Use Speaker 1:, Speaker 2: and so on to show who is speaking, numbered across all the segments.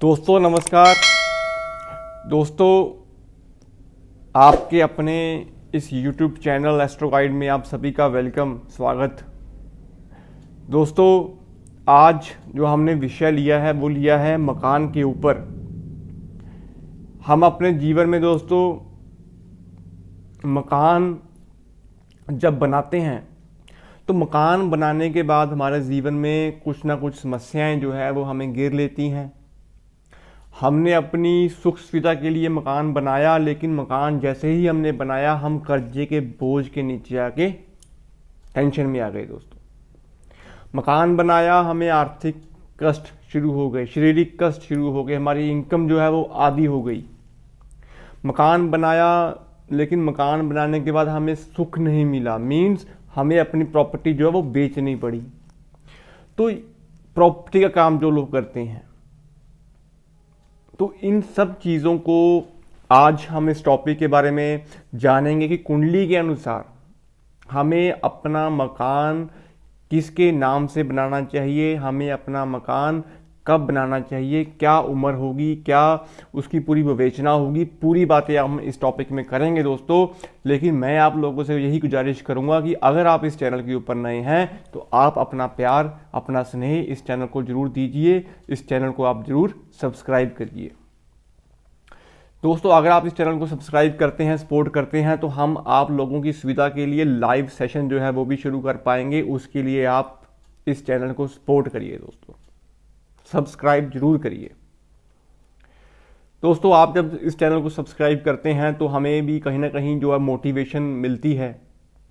Speaker 1: दोस्तों नमस्कार। दोस्तों आपके अपने इस YouTube चैनल एस्ट्रो गाइड में आप सभी का वेलकम, स्वागत। दोस्तों आज जो हमने विषय लिया है वो लिया है मकान के ऊपर। हम अपने जीवन में दोस्तों मकान जब बनाते हैं तो मकान बनाने के बाद हमारे जीवन में कुछ ना कुछ समस्याएं जो है वो हमें घेर लेती हैं। हमने अपनी सुख सुविधा के लिए मकान बनाया, लेकिन मकान जैसे ही हमने बनाया हम कर्जे के बोझ के नीचे आके टेंशन में आ गए। दोस्तों मकान बनाया, हमें आर्थिक कष्ट शुरू हो गए, शारीरिक कष्ट शुरू हो गए, हमारी इनकम जो है वो आधी हो गई। मकान बनाया लेकिन मकान बनाने के बाद हमें सुख नहीं मिला, मीन्स हमें अपनी प्रॉपर्टी जो है वो बेचनी पड़ी। तो प्रॉपर्टी का काम जो लोग करते हैं, तो इन सब चीज़ों को आज हम इस टॉपिक के बारे में जानेंगे कि कुंडली के अनुसार हमें अपना मकान किसके नाम से बनाना चाहिए, हमें अपना मकान कब बनाना चाहिए, क्या उम्र होगी, क्या उसकी पूरी विवेचना होगी, पूरी बातें हम इस टॉपिक में करेंगे दोस्तों। लेकिन मैं आप लोगों से यही गुजारिश करूंगा कि अगर आप इस चैनल के ऊपर नए हैं तो आप अपना प्यार, अपना स्नेह इस चैनल को जरूर दीजिए, इस चैनल को आप जरूर सब्सक्राइब करिए। दोस्तों अगर आप इस चैनल को सब्सक्राइब करते हैं, सपोर्ट करते हैं, तो हम आप लोगों की सुविधा के लिए लाइव सेशन जो है वो भी शुरू कर पाएंगे। उसके लिए आप इस चैनल को सपोर्ट करिए दोस्तों, सब्सक्राइब जरूर करिए। दोस्तों आप जब इस चैनल को सब्सक्राइब करते हैं तो हमें भी कहीं ना कहीं जो है मोटिवेशन मिलती है।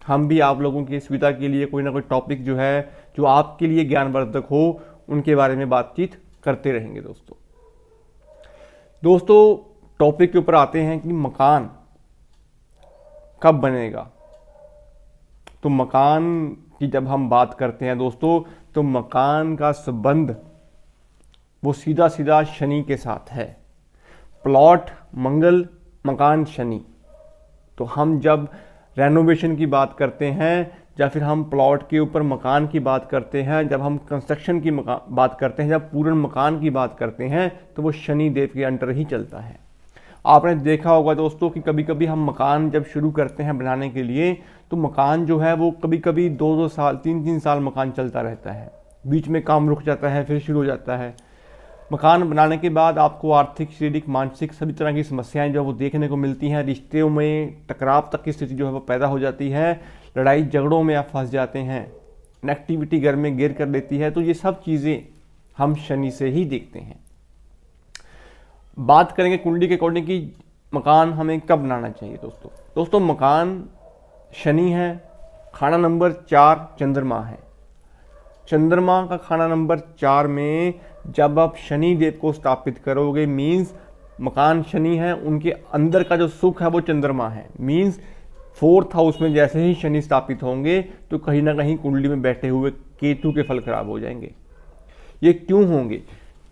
Speaker 1: हम भी आप लोगों की सुविधा के लिए कोई ना कोई टॉपिक जो है जो आपके लिए ज्ञानवर्धक हो उनके बारे में बातचीत करते रहेंगे। दोस्तों टॉपिक के ऊपर आते हैं कि मकान कब बनेगा। तो मकान की जब हम बात करते हैं दोस्तों, तो मकान का संबंध वो सीधा सीधा शनि के साथ है। प्लॉट मंगल, मकान शनि। तो हम जब रेनोवेशन की बात करते हैं या फिर हम प्लॉट के ऊपर मकान की बात करते हैं, जब हम कंस्ट्रक्शन की बात करते हैं, जब पूर्ण मकान की बात करते हैं, तो वो शनि देव के अंडर ही चलता है। आपने देखा होगा दोस्तों कि कभी कभी हम मकान जब शुरू करते हैं बनाने के लिए, तो मकान जो है वो कभी कभी 2-2 साल 3-3 साल मकान चलता रहता है, बीच में काम रुक जाता है, फिर शुरू हो जाता है। मकान बनाने के बाद आपको आर्थिक, शारीरिक, मानसिक सभी तरह की समस्याएं जो है वो देखने को मिलती हैं। रिश्तों में टकराव तक की स्थिति जो है वो पैदा हो जाती है, लड़ाई झगड़ों में आप फंस जाते हैं, नेगेटिविटी घर में घेर कर लेती है। तो ये सब चीज़ें हम शनि से ही देखते हैं। बात करेंगे कुंडली के अकॉर्डिंग कि मकान हमें कब बनाना चाहिए। दोस्तों मकान शनि है, खाना नंबर 4 चंद्रमा है। चंद्रमा का खाना नंबर 4 में जब आप शनि देव को स्थापित करोगे, मीन्स मकान शनि है, उनके अंदर का जो सुख है वो चंद्रमा है। मीन्स 4th हाउस में जैसे ही शनि स्थापित होंगे तो कहीं ना कहीं कुंडली में बैठे हुए केतु के फल खराब हो जाएंगे। ये क्यों होंगे?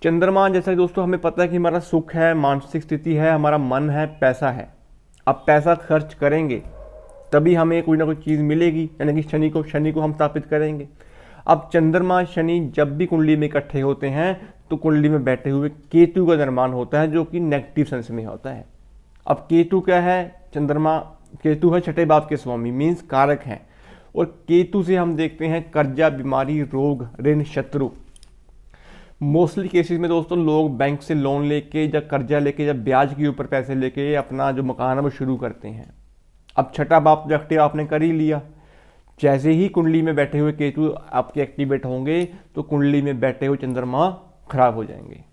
Speaker 1: चंद्रमा जैसा दोस्तों हमें पता है कि हमारा सुख है, मानसिक स्थिति है, हमारा मन है, पैसा है। अब पैसा खर्च करेंगे तभी हमें कोई ना कोई चीज़ मिलेगी, यानी कि शनि को हम स्थापित करेंगे। अब चंद्रमा शनि जब भी कुंडली में इकट्ठे होते हैं तो कुंडली में बैठे हुए केतु का निर्माण होता है, जो कि नेगेटिव सेंस में होता है। अब केतु क्या है? केतु है छठे भाव के स्वामी, मीन्स कारक है। और केतु से हम देखते हैं कर्जा, बीमारी, रोग, ऋण, शत्रु। मोस्टली केसेस में दोस्तों लोग बैंक से लोन लेके या कर्जा लेके या ब्याज के ऊपर पैसे लेके अपना जो मकान है वो शुरू करते हैं। अब छठा भाव ऑब्जेक्टिव आपने कर ही लिया, जैसे ही कुंडली में बैठे हुए केतु आपके एक्टिवेट होंगे तो कुंडली में बैठे हुए चंद्रमा खराब हो जाएंगे।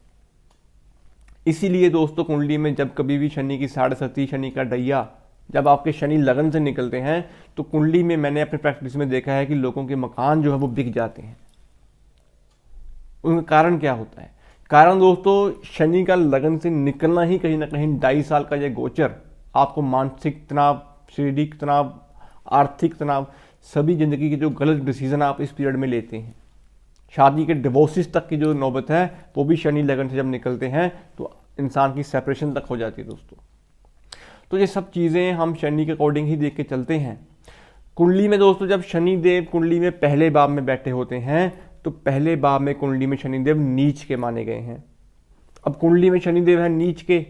Speaker 1: इसीलिए दोस्तों कुंडली में जब कभी भी शनि की 7.5 शनि का डैया, जब आपके शनि लगन से निकलते हैं तो कुंडली में मैंने अपने प्रैक्टिस में देखा है कि लोगों के मकान जो है वो बिक जाते हैं। उनका कारण क्या होता है? कारण दोस्तों शनि का लगन से निकलना ही कहीं ना कहीं 2.5 साल का ये गोचर आपको मानसिक तनाव, शारीरिक तनाव, आर्थिक तनाव, सभी जिंदगी के जो गलत डिसीजन आप इस पीरियड में लेते हैं, शादी के डिवोर्सेस तक की जो नौबत है वो भी शनि लगन से जब निकलते हैं तो इंसान की सेपरेशन तक हो जाती है दोस्तों। तो ये सब चीज़ें हम शनि के अकॉर्डिंग ही देख के चलते हैं। कुंडली में दोस्तों जब शनि देव कुंडली में पहले भाव में बैठे होते हैं तो पहले भाव में कुंडली में शनिदेव नीच के माने गए हैं। अब कुंडली में शनिदेव है नीच के।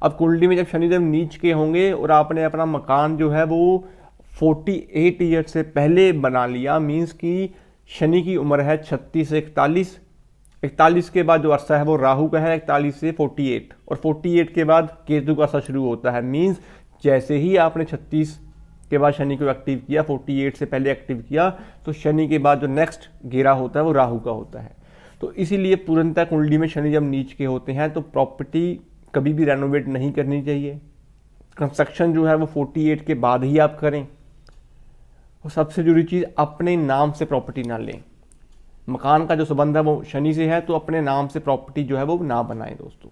Speaker 1: अब कुंडली में जब शनिदेव नीच के होंगे और आपने अपना मकान जो है वो 48 ईयर से पहले बना लिया, मीन्स कि शनि की उम्र है 36 से 41, 41 के बाद जो अरसा है वो राहु का है 41 से 48, और 48 के बाद केतु का अरसा शुरू होता है। मीन्स जैसे ही आपने 36 के बाद शनि को एक्टिव किया, 48 से पहले एक्टिव किया, तो शनि के बाद जो नेक्स्ट घेरा होता है वो राहु का होता है। तो इसीलिए पूर्णतः कुंडली में शनि जब नीच के होते हैं तो प्रॉपर्टी कभी भी रेनोवेट नहीं करनी चाहिए। कंस्ट्रक्शन जो है वो 48 के बाद ही आप करें। और सबसे जरूरी चीज़, अपने नाम से प्रॉपर्टी ना लें। मकान का जो संबंध है वो शनि से है, तो अपने नाम से प्रॉपर्टी जो है वो ना बनाएं दोस्तों।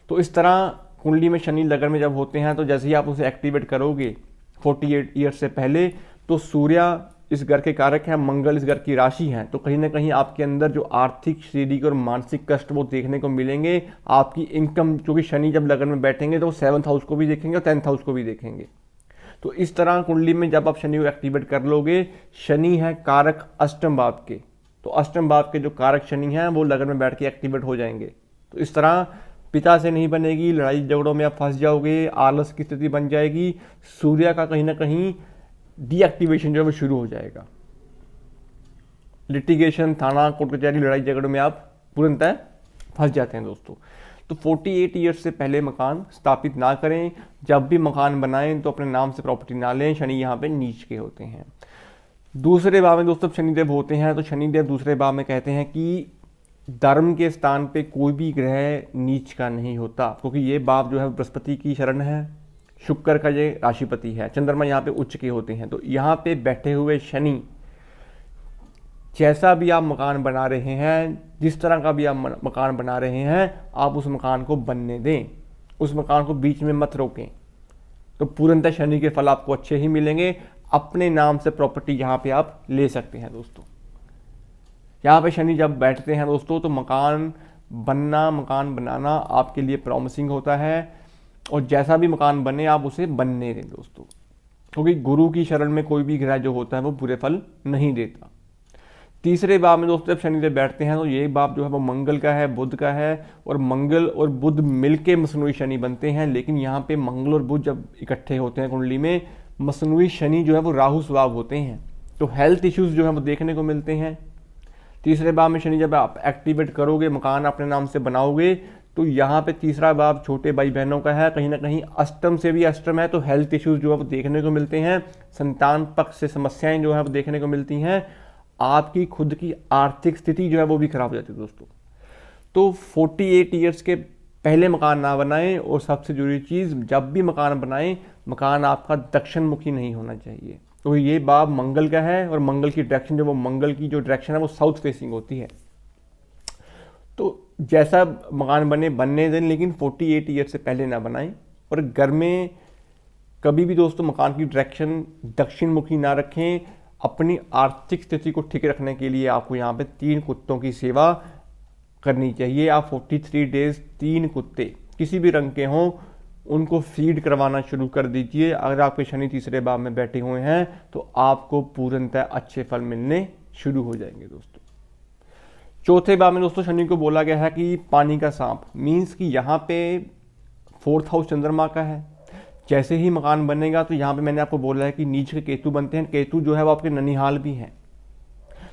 Speaker 1: तो इस तरह कुंडली में शनि लगन में जब होते हैं तो जैसे ही आप उसे एक्टिवेट करोगे 48 ईयर से पहले, तो सूर्य इस घर के कारक हैं, मंगल इस घर की राशि है, तो कहीं ना कहीं आपके अंदर जो आर्थिक, शारीरिक और मानसिक कष्ट वो देखने को मिलेंगे। आपकी इनकम, क्योंकि शनि जब लगन में बैठेंगे तो 7th हाउस को भी देखेंगे और 10th हाउस को भी देखेंगे। तो इस तरह कुंडली में जब आप शनि को एक्टिवेट कर लोगे, शनि है कारक अष्टम भाव के, तो अष्टम भाव के जो कारक शनि हैं वो लगन में बैठ के एक्टिवेट हो जाएंगे। तो इस तरह पिता से नहीं बनेगी, लड़ाई झगड़ों में आप फंस जाओगे, आलस की स्थिति बन जाएगी, सूर्य का कहीं ना कहीं डीएक्टिवेशन जो है वो शुरू हो जाएगा। लिटिगेशन, थाना, कोर्ट कचहरी, लड़ाई झगड़ों में आप पूर्णतः फंस जाते हैं दोस्तों। तो 48 ईयर्स से पहले मकान स्थापित ना करें। जब भी मकान बनाएं तो अपने नाम से प्रॉपर्टी ना लें। शनि यहाँ पे नीच के होते हैं। दूसरे भाव में दोस्तों शनिदेव होते हैं, तो शनिदेव दूसरे भाव में कहते हैं कि धर्म के स्थान पे कोई भी ग्रह नीच का नहीं होता, क्योंकि ये भाव जो है बृहस्पति की शरण है, शुक्र का ये राशिपति है, चंद्रमा यहाँ पे उच्च के होते हैं। तो यहाँ पे बैठे हुए शनि, जैसा भी आप मकान बना रहे हैं, जिस तरह का भी आप मकान बना रहे हैं, आप उस मकान को बनने दें, उस मकान को बीच में मत रोकें। तो पूर्णतः शनि के फल आपको अच्छे ही मिलेंगे। अपने नाम से प्रॉपर्टी यहाँ पे आप ले सकते हैं दोस्तों। यहाँ पे शनि जब बैठते हैं दोस्तों तो मकान बनना, मकान बनाना आपके लिए प्रॉमिसिंग होता है, और जैसा भी मकान बने आप उसे बनने दें दोस्तों, क्योंकि गुरु की शरण में कोई भी ग्रह जो होता है वो बुरे फल नहीं देता। तीसरे भाव में दोस्तों जब शनिदेव बैठते हैं तो ये भाव जो है वो मंगल का है, बुध का है, और मंगल और बुध मिलके मसनूई शनि बनते हैं। लेकिन यहाँ पे मंगल और बुध जब इकट्ठे होते हैं कुंडली में, मसनूई शनि जो है वो राहु स्वभाव होते हैं, तो हेल्थ इश्यूज जो है वो देखने को मिलते हैं। तीसरे भाव में शनि जब आप एक्टिवेट करोगे, मकान अपने नाम से बनाओगे, तो यहाँ पे तीसरा भाव छोटे भाई बहनों का है, कहीं ना कहीं अष्टम से भी अष्टम है, तो हेल्थ इश्यूज जो है वो देखने को मिलते हैं। संतान पक्ष से समस्याएं जो है वो देखने को मिलती हैं। आपकी खुद की आर्थिक स्थिति जो है वो भी खराब हो जाती है दोस्तों। तो 48 ईयर्स के पहले मकान ना बनाएं, और सबसे जरूरी चीज़, जब भी मकान बनाएं, मकान आपका दक्षिण मुखी नहीं होना चाहिए। तो ये भाव मंगल का है, और मंगल की डायरेक्शन जो वो मंगल की जो डायरेक्शन है वो साउथ फेसिंग होती है। तो जैसा मकान बनने दें, लेकिन 48 ईयर से पहले ना बनाएं। और घर में कभी भी दोस्तों मकान की डायरेक्शन दक्षिण मुखी ना रखें। अपनी आर्थिक स्थिति को ठीक रखने के लिए आपको यहाँ पे 3 कुत्तों की सेवा करनी चाहिए। आप 43 डेज 3 कुत्ते किसी भी रंग के हों उनको फीड करवाना शुरू कर दीजिए। अगर आपके शनि तीसरे भाव में बैठे हुए हैं तो आपको पूर्णतः अच्छे फल मिलने शुरू हो जाएंगे दोस्तों। चौथे भाव में दोस्तों शनि को बोला गया है कि पानी का सांप, मीन्स कि यहाँ पे 4th हाउस चंद्रमा का है। जैसे ही मकान बनेगा तो यहाँ पे मैंने आपको बोला है कि नीच के केतु बनते हैं। केतु जो है वो आपके ननिहाल भी हैं,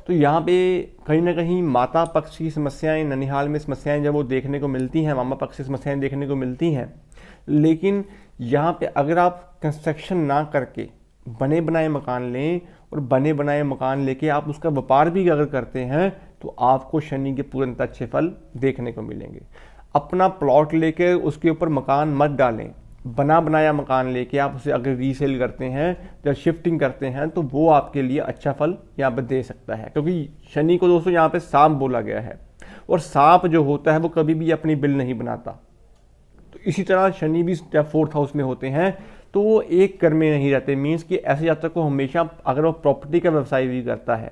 Speaker 1: तो यहाँ पे कहीं ना कहीं माता पक्ष की समस्याएं, ननिहाल में समस्याएं जब वो देखने को मिलती हैं, मामा पक्ष की समस्याएं देखने को मिलती हैं। लेकिन यहाँ पे अगर आप कंस्ट्रक्शन ना करके बने बनाए मकान लें, और बने बनाए मकान लेके आप उसका व्यापार भी अगर करते हैं, तो आपको शनि के पूर्णतः अच्छे फल देखने को मिलेंगे। अपना प्लॉट लेकर उसके ऊपर मकान मत डालें। बना बनाया मकान लेके आप उसे अगर रीसेल करते हैं या शिफ्टिंग करते हैं तो वो आपके लिए अच्छा फल यहाँ पर दे सकता है। क्योंकि शनि को दोस्तों यहाँ पे सांप बोला गया है, और सांप जो होता है वो कभी भी अपनी बिल नहीं बनाता। तो इसी तरह शनि भी जब 4th हाउस में होते हैं तो वो एक घर में नहीं रहते। मीन्स कि ऐसे जातक को हमेशा, अगर वो प्रॉपर्टी का व्यवसाय भी करता है,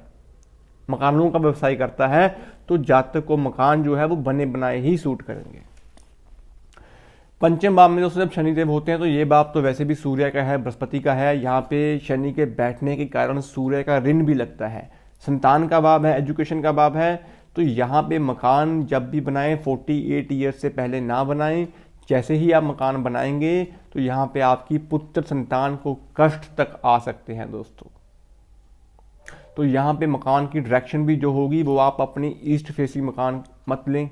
Speaker 1: मकानों का व्यवसाय करता है, तो जातक को मकान जो है वो बने बनाए ही सूट करेंगे। पंचम भाव में दोस्तों जब शनिदेव होते हैं तो ये भाव तो वैसे भी सूर्य का है, बृहस्पति का है। यहाँ पे शनि के बैठने के कारण सूर्य का ऋण भी लगता है। संतान का भाव है, एजुकेशन का भाव है, तो यहाँ पे मकान जब भी बनाएं 48 ईयर्स से पहले ना बनाएं। जैसे ही आप मकान बनाएंगे तो यहाँ पे आपकी पुत्र संतान को कष्ट तक आ सकते हैं दोस्तों। तो यहाँ पे मकान की डायरेक्शन भी जो होगी वो आप अपनी ईस्ट फेसिंग मकान मत लें।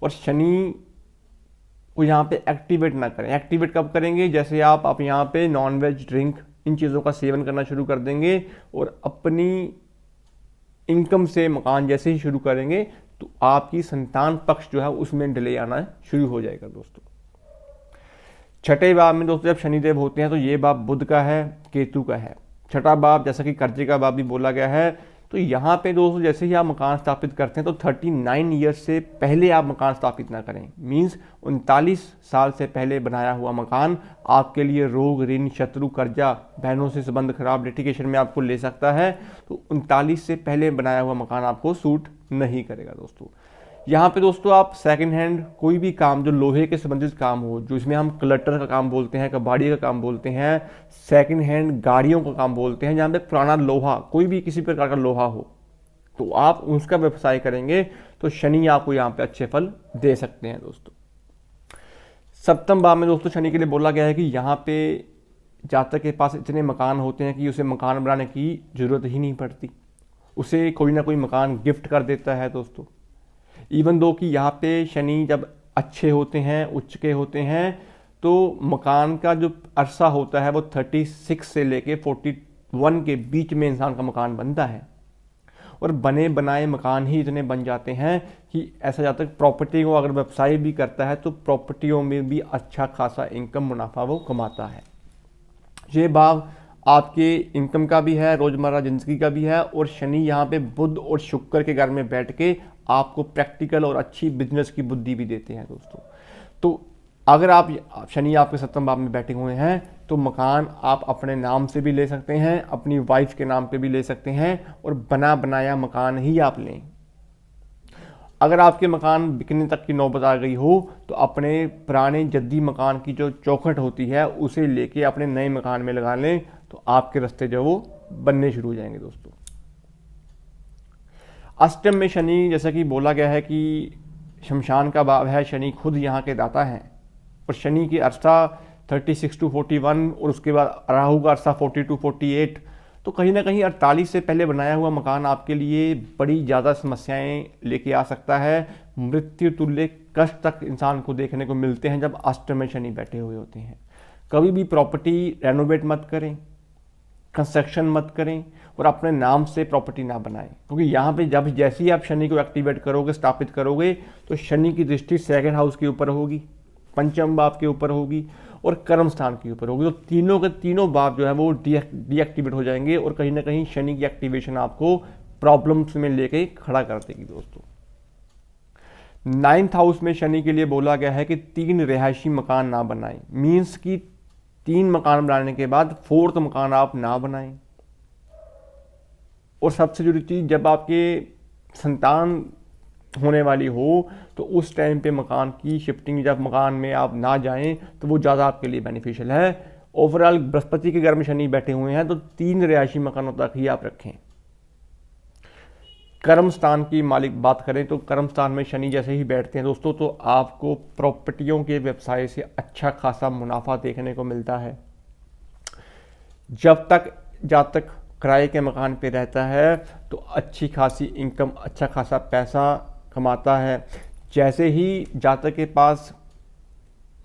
Speaker 1: और शनि को यहाँ पे एक्टिवेट ना करें। एक्टिवेट कब करेंगे? जैसे आप यहाँ पे नॉनवेज, ड्रिंक, इन चीज़ों का सेवन करना शुरू कर देंगे और अपनी इनकम से मकान जैसे ही शुरू करेंगे तो आपकी संतान पक्ष जो है उसमें डिले आना शुरू हो जाएगा दोस्तों। छठे भाव में दोस्तों जब शनिदेव होते हैं तो ये भाव बुध का है, केतु का है। छठा भाव जैसा कि कर्जे का भाव भी बोला गया है। तो यहाँ पे दोस्तों जैसे ही आप मकान स्थापित करते हैं तो 39 ईयर्स से पहले आप मकान स्थापित ना करें। मीन्स 39 साल से पहले बनाया हुआ मकान आपके लिए रोग, ऋण, शत्रु, कर्जा, बहनों से संबंध खराब, लिटिगेशन में आपको ले सकता है। तो 39 से पहले बनाया हुआ मकान आपको सूट नहीं करेगा दोस्तों। यहाँ पे दोस्तों आप सेकंड हैंड कोई भी काम जो लोहे के संबंधित काम हो, जो इसमें हम क्लटर का काम बोलते हैं, कबाड़ी का काम बोलते हैं, सेकंड हैंड गाड़ियों का काम बोलते हैं, जहाँ पे पुराना लोहा, कोई भी किसी प्रकार का लोहा हो तो आप उसका व्यवसाय करेंगे तो शनि आपको यहाँ पे अच्छे फल दे सकते हैं दोस्तों। सप्तम भाव में दोस्तों शनि के लिए बोला गया है कि यहाँ पे जातक के पास इतने मकान होते हैं कि उसे मकान बनाने की जरूरत ही नहीं पड़ती, उसे कोई ना कोई मकान गिफ्ट कर देता है दोस्तों। इवन दो कि यहाँ पे शनि जब अच्छे होते हैं, उच्च के होते हैं, तो मकान का जो अरसा होता है वो 36 से लेके 41 के बीच में इंसान का मकान बनता है। और बने बनाए मकान ही इतने बन जाते हैं कि ऐसा जाता है प्रॉपर्टी को अगर व्यवसाय भी करता है तो प्रॉपर्टियों में भी अच्छा खासा इनकम, मुनाफा वो कमाता है। ये भाव आपके इनकम का भी है, रोजमर्रा जिंदगी का भी है। और शनि यहाँ पे बुध और शुक्र के घर में बैठ के आपको प्रैक्टिकल और अच्छी बिजनेस की बुद्धि भी देते हैं दोस्तों। तो अगर आप शनि आपके सप्तम भाव में बैठे हुए हैं तो मकान आप अपने नाम से भी ले सकते हैं, अपनी वाइफ के नाम पे भी ले सकते हैं और बना बनाया मकान ही आप लें। अगर आपके मकान बिकने तक की नौबत आ गई हो तो अपने पुराने जद्दी मकान की जो चौखट होती है उसे लेके अपने नए मकान में लगा लें तो आपके रास्ते जो वो बनने शुरू हो जाएंगे दोस्तों। अष्टम में शनि, जैसा कि बोला गया है कि शमशान का भाव है, शनि खुद यहाँ के दाता हैं। और शनि की अरसा 36 to 41 और उसके बाद राहु का अरसा 40 to 48। तो कहीं ना कहीं 48 से पहले बनाया हुआ मकान आपके लिए बड़ी ज़्यादा समस्याएं लेके आ सकता है। मृत्यु तुल्य कष्ट तक इंसान को देखने को मिलते हैं जब अष्टम में शनि बैठे हुए होते हैं। कभी भी प्रॉपर्टी रेनोवेट मत करें, कंस्ट्रक्शन मत करें और अपने नाम से प्रॉपर्टी ना बनाएं, क्योंकि यहाँ पे जब जैसे ही आप शनि को एक्टिवेट करोगे, स्थापित करोगे, तो शनि की दृष्टि सेकंड हाउस के ऊपर होगी, पंचम भाव के ऊपर होगी और कर्म स्थान के ऊपर होगी। तो तीनों के तीनों भाव जो है वो डीएक्टिवेट हो जाएंगे और कहीं ना कहीं शनि की एक्टिवेशन आपको प्रॉब्लम्स में लेके खड़ा कर देगी दोस्तों। 9th हाउस में शनि के लिए बोला गया है कि 3 रिहायशी मकान ना बनाएं। मीन्स कि 3 मकान बनाने के बाद 4th मकान आप ना बनाएं। और सबसे जरूरी चीज, जब आपके संतान होने वाली हो तो उस टाइम पे मकान की शिफ्टिंग, जब मकान में आप ना जाएं तो वो ज़्यादा आपके लिए बेनिफिशियल है। ओवरऑल बृहस्पति के घर में शनि बैठे हुए हैं तो 3 रिहायशी मकानों तक ही आप रखें। कर्म स्थान की मालिक बात करें तो कर्म स्थान में शनि जैसे ही बैठते हैं दोस्तों तो आपको प्रॉपर्टियों के व्यवसाय से अच्छा खासा मुनाफा देखने को मिलता है। जब तक जातक किराए के मकान पे रहता है तो अच्छी खासी इनकम, अच्छा खासा पैसा कमाता है। जैसे ही जातक के पास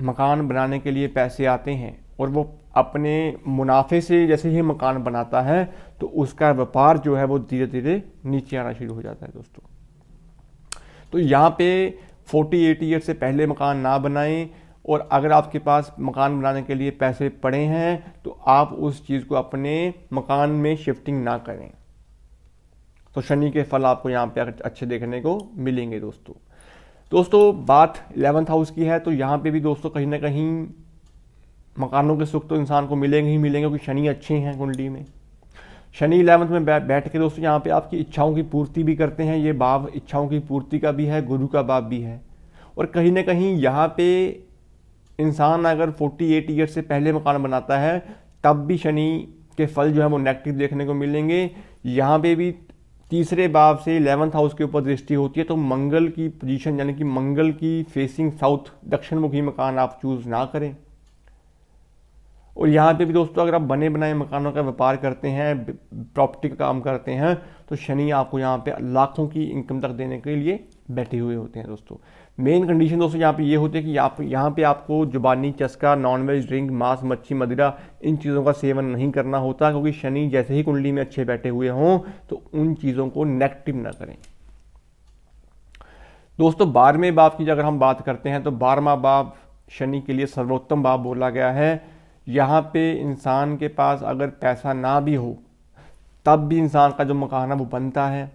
Speaker 1: मकान बनाने के लिए पैसे आते हैं और वो अपने मुनाफे से जैसे ही मकान बनाता है तो उसका व्यापार जो है वो धीरे धीरे नीचे आना शुरू हो जाता है दोस्तों। तो यहाँ पे 48 ईयर से पहले मकान ना बनाएं और अगर आपके पास मकान बनाने के लिए पैसे पड़े हैं तो आप उस चीज़ को अपने मकान में शिफ्टिंग ना करें। तो शनि के फल आपको यहाँ पे अच्छे देखने को मिलेंगे दोस्तों। बात 11th हाउस की है तो यहाँ पे भी दोस्तों कहीं ना कहीं मकानों के सुख तो इंसान को मिलेंगे ही मिलेंगे, क्योंकि शनि अच्छे हैं कुंडली में। शनि 11th में बैठ के दोस्तों यहाँ पे आपकी इच्छाओं की पूर्ति भी करते हैं। ये भाव इच्छाओं की पूर्ति का भी है, गुरु का भाव भी है। और कहीं ना कहीं यहाँ पे इंसान अगर 48 ईयर से पहले मकान बनाता है तब भी शनि के फल जो है वो नेगेटिव देखने को मिलेंगे। यहाँ पे भी तीसरे भाव से 11th हाउस के ऊपर दृष्टि होती है, तो मंगल की पोजीशन यानी कि मंगल की फेसिंग साउथ दक्षिण मुखी मकान आप चूज ना करें। और यहाँ पे भी दोस्तों अगर आप बने बनाए मकानों का व्यापार करते हैं, प्रॉपर्टी का काम करते हैं, तो शनि आपको यहाँ पे लाखों की इनकम तक देने के लिए बैठे हुए होते हैं दोस्तों। मेन कंडीशन दोस्तों यहाँ पे ये होती है कि आप यहाँ पे आपको जुबानी चस्का, नॉनवेज ड्रिंक, मांस मच्छी मदिरा इन चीज़ों का सेवन नहीं करना होता, क्योंकि शनि जैसे ही कुंडली में अच्छे बैठे हुए हों तो उन चीज़ों को नेगेटिव ना करें। दोस्तों 12वें भाव की अगर हम बात करते हैं तो 12वां भाव शनि के लिए सर्वोत्तम भाव बोला गया है। यहाँ पे इंसान के पास अगर पैसा ना भी हो तब भी इंसान का जो मकान है वो बनता है,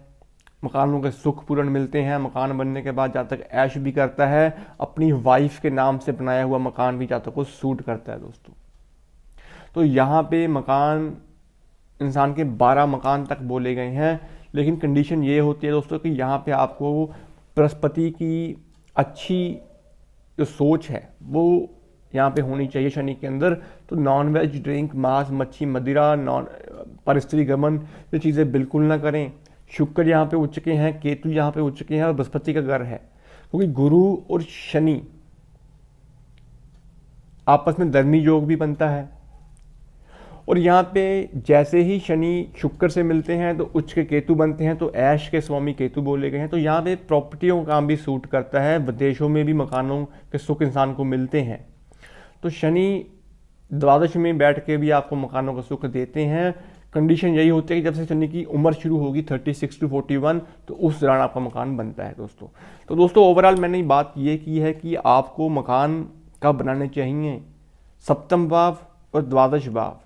Speaker 1: मकानों के सुख पूर्ण मिलते हैं। मकान बनने के बाद जातक ऐश भी करता है, अपनी वाइफ के नाम से बनाया हुआ मकान भी जातक को सूट करता है दोस्तों। तो यहाँ पे मकान इंसान के 12 मकान तक बोले गए हैं, लेकिन कंडीशन ये होती है दोस्तों कि यहाँ पे आपको बृहस्पति की अच्छी जो सोच है वो यहाँ पे होनी चाहिए शनि के अंदर। तो नॉनवेज ड्रिंक, मांस मच्छी मदिरा, परस्त्री गमन ये चीज़ें बिल्कुल ना करें। शुक्र यहाँ पे उच्च के हैं, केतु यहाँ पे उच्च के हैं और बृहस्पति का घर है, क्योंकि गुरु और शनि आपस में धर्मी योग भी बनता है। और यहाँ पे जैसे ही शनि शुक्र से मिलते हैं तो उच्च के केतु बनते हैं, तो ऐश के स्वामी केतु बोले गए हैं। तो यहाँ पे प्रॉपर्टियों का काम भी सूट करता है, विदेशों में भी मकानों के सुख इंसान को मिलते हैं। तो शनि द्वादश में बैठ के भी आपको मकानों का सुख देते हैं। कंडीशन यही होती है कि जब से शनि की उम्र शुरू होगी 36 to 41 तो उस दौरान आपका मकान बनता है दोस्तों। तो दोस्तों ओवरऑल मैंने बात ये की है कि आपको मकान कब बनाने चाहिए। सप्तम भाव और द्वादश भाव,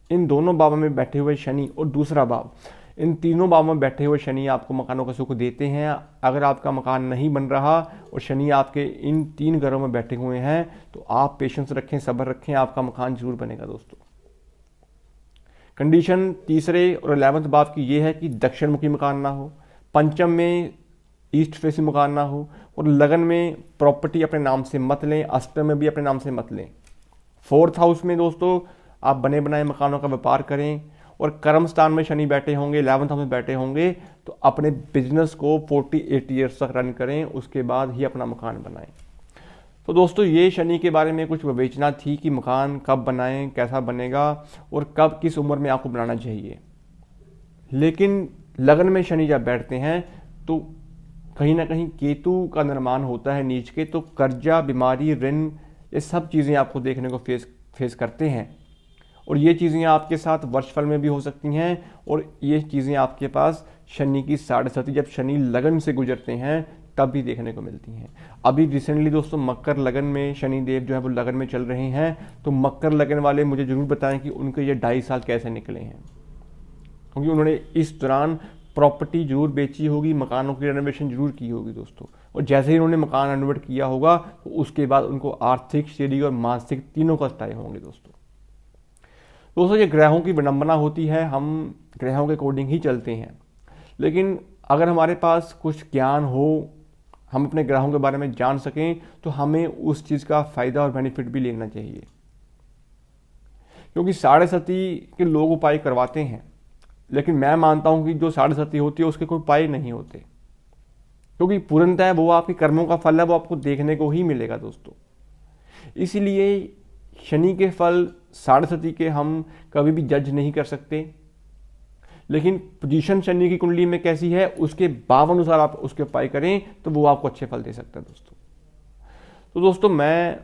Speaker 1: इन दोनों भावों में बैठे हुए शनि और दूसरा भाव, इन तीनों भावों में बैठे हुए शनि आपको मकानों का सुख देते हैं। अगर आपका मकान नहीं बन रहा और शनि आपके इन 3 घरों में बैठे हुए हैं तो आप पेशेंस रखें, सब्र रखें, आपका मकान जरूर बनेगा दोस्तों। कंडीशन तीसरे और 11वें भाव की ये है कि दक्षिण मुखी मकान ना हो, पंचम में ईस्ट फेसिंग मकान ना हो, और लगन में प्रॉपर्टी अपने नाम से मत लें, अष्टम में भी अपने नाम से मत लें। 4th हाउस में दोस्तों आप बने बनाए मकानों का व्यापार करें, और कर्म स्थान में शनि बैठे होंगे, 11th हाउस में बैठे होंगे, तो अपने बिजनेस को 48 ईयर्स तक रन करें, उसके बाद ही अपना मकान बनाएं। तो दोस्तों ये शनि के बारे में कुछ विवेचना थी कि मकान कब बनाएं, कैसा बनेगा और कब किस उम्र में आपको बनाना चाहिए। लेकिन लगन में शनि जब बैठते हैं तो कहीं ना कहीं केतु का निर्माण होता है नीच के, तो कर्जा, बीमारी, ऋण, ये सब चीज़ें आपको देखने को फेस करते हैं। और ये चीज़ें आपके साथ वर्षफल में भी हो सकती हैं, और ये चीज़ें आपके पास शनि की 7.5 जब शनि लगन से गुजरते हैं तब भी देखने को मिलती हैं। अभी रिसेंटली दोस्तों मकर लगन में शनि देव जो है वो लगन में चल रहे हैं, तो मकर लगन वाले मुझे ज़रूर बताएं कि उनके ये 2.5 साल कैसे निकले हैं, क्योंकि उन्होंने इस दौरान प्रॉपर्टी जरूर बेची होगी, मकानों की रेनोवेशन जरूर की होगी दोस्तों। और जैसे ही उन्होंने मकान रेनोवेट किया होगा तो उसके बाद उनको आर्थिक, शारीरिक और मानसिक तीनों कष्ट आए होंगे दोस्तों। ये ग्रहों की विडंबना होती है, हम ग्रहों के अकॉर्डिंग ही चलते हैं, लेकिन अगर हमारे पास कुछ ज्ञान हो, हम अपने ग्रहों के बारे में जान सकें, तो हमें उस चीज़ का फ़ायदा और बेनिफिट भी लेना चाहिए। क्योंकि 7.5 के लोग उपाय करवाते हैं, लेकिन मैं मानता हूं कि जो 7.5 होती है उसके कोई उपाय नहीं होते, क्योंकि पूर्णतः वो आपके कर्मों का फल है, वो आपको देखने को ही मिलेगा दोस्तों। इसीलिए शनि के फल 7.5 के हम कभी भी जज नहीं कर सकते, लेकिन पोजीशन शनि की कुंडली में कैसी है उसके भावानुसार आप उसके उपाय करें तो वो आपको अच्छे फल दे सकता है दोस्तों। तो दोस्तों मैं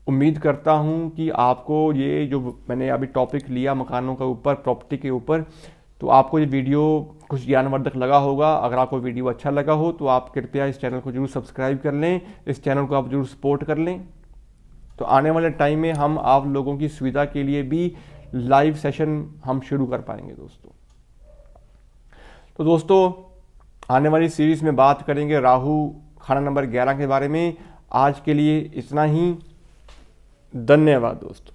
Speaker 1: उम्मीद करता हूं कि आपको ये जो मैंने अभी टॉपिक लिया मकानों के ऊपर, प्रॉपर्टी के ऊपर, तो आपको ये वीडियो कुछ ज्ञानवर्धक लगा होगा। अगर आपको वीडियो अच्छा लगा हो तो आप कृपया इस चैनल को जरूर सब्सक्राइब कर लें, इस चैनल को आप जरूर सपोर्ट कर लें। तो आने वाले टाइम में हम आप लोगों की सुविधा के लिए भी लाइव सेशन हम शुरू कर पाएंगे दोस्तों। तो दोस्तों आने वाली सीरीज में बात करेंगे राहु खाना नंबर 11 के बारे में। आज के लिए इतना ही, धन्यवाद दोस्तों।